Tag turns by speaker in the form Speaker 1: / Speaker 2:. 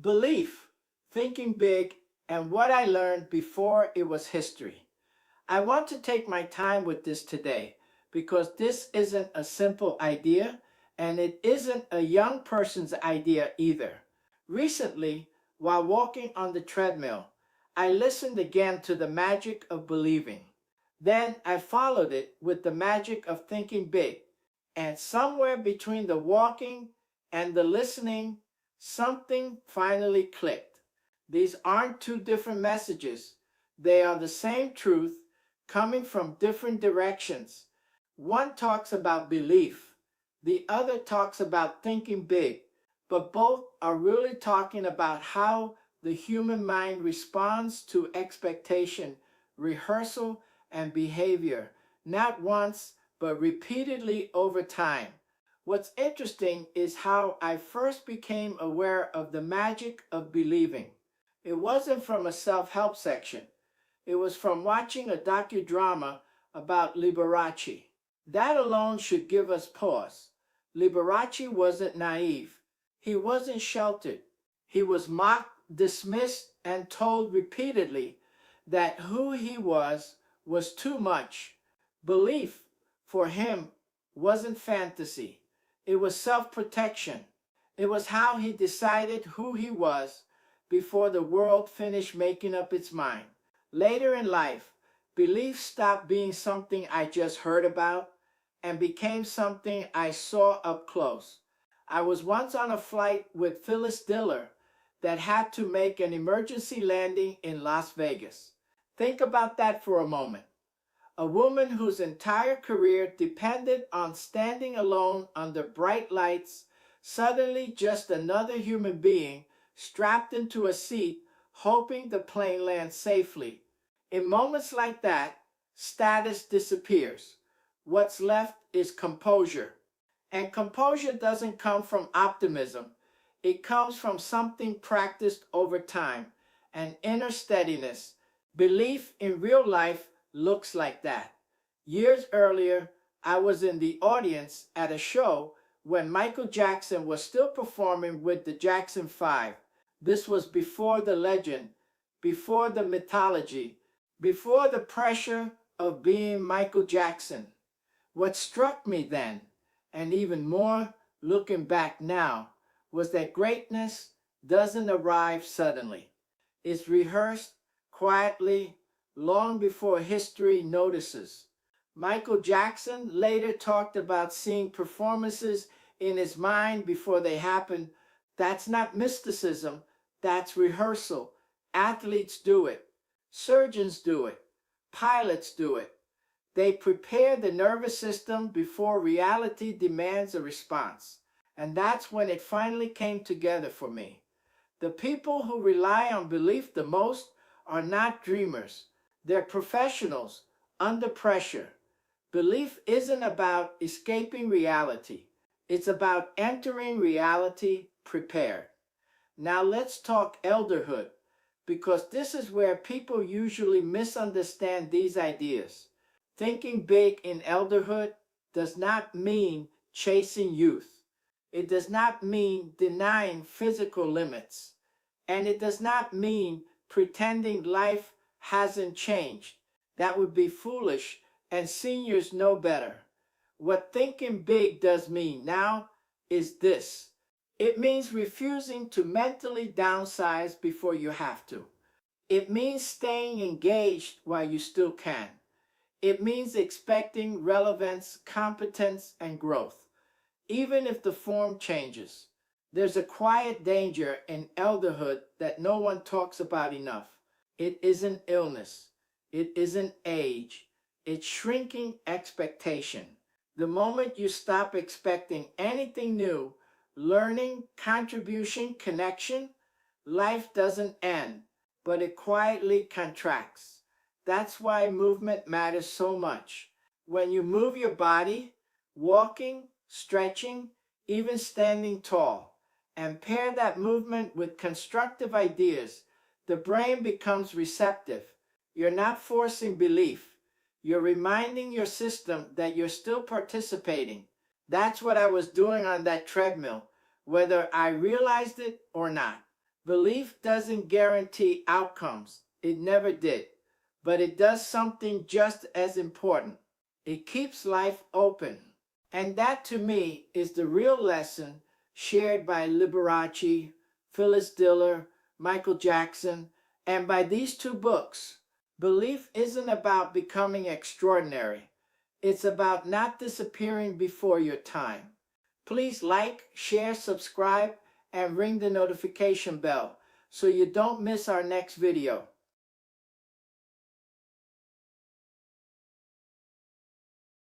Speaker 1: Belief, thinking big, and what I learned before it was history. I want to take my time with this today because this isn't a simple idea and it isn't a young person's idea either. Recently, while walking on the treadmill, I listened again to the magic of believing. Then I followed it with the magic of thinking big. And somewhere between the walking and the listening, something finally clicked. These aren't two different messages, they are the same truth coming from different directions. One talks about belief, the other talks about thinking big, but both are really talking about how the human mind responds to expectation, rehearsal, and behavior, not once, but repeatedly over time. What's interesting is how I first became aware of the magic of believing. It wasn't from a self help section, it was from watching a docudrama about Liberace. That alone should give us pause. Liberace wasn't naive. He wasn't sheltered. He was mocked, dismissed, and told repeatedly that who he was too much. Belief for him wasn't fantasy. It was self-protection. It was how he decided who he was before the world finished making up its mind. Later in life, belief stopped being something I just heard about and became something I saw up close. I was once on a flight with Phyllis Diller that had to make an emergency landing in Las Vegas. Think about that for a moment. A woman whose entire career depended on standing alone under bright lights, suddenly just another human being strapped into a seat, hoping the plane lands safely. In moments like that, status disappears. What's left is composure. And composure doesn't come from optimism. It comes from something practiced over time, an inner steadiness. Belief in real life looks like that. Years earlier, I was in the audience at a show when Michael Jackson was still performing with the Jackson 5. This was before the legend, before the mythology, before the pressure of being Michael Jackson. What struck me then, and even more looking back now, was that greatness doesn't arrive suddenly. It's rehearsed quietly long before history notices. Michael Jackson later talked about seeing performances in his mind before they happen. That's not mysticism, that's rehearsal. Athletes do it, surgeons do it, pilots do it. They prepare the nervous system before reality demands a response. And that's when it finally came together for me. The people who rely on belief the most are not dreamers. They're professionals under pressure. Belief isn't about escaping reality. It's about entering reality prepared. Now let's talk elderhood, because this is where people usually misunderstand these ideas. Thinking big in elderhood does not mean chasing youth. It does not mean denying physical limits. And it does not mean pretending life hasn't changed. That would be foolish, and seniors know better. What thinking big does mean now is this: it means refusing to mentally downsize before you have to. It means staying engaged while you still can. It means expecting relevance, competence, and growth, even if the form changes. There's a quiet danger in elderhood that no one talks about enough. It isn't illness. It isn't age. It's shrinking expectation. The moment you stop expecting anything new, learning, contribution, connection, life doesn't end, but it quietly contracts. That's why movement matters so much. When you move your body, walking, stretching, even standing tall, and pair that movement with constructive ideas, the brain becomes receptive. You're not forcing belief. You're reminding your system that you're still participating. That's what I was doing on that treadmill, whether I realized it or not. Belief doesn't guarantee outcomes. It never did. But it does something just as important. It keeps life open. And that to me is the real lesson shared by Liberace, Phyllis Diller, Michael Jackson, and by these two books. Belief isn't about becoming extraordinary. It's about not disappearing before your time. Please like, share, subscribe, and ring the notification bell so you don't miss our next video.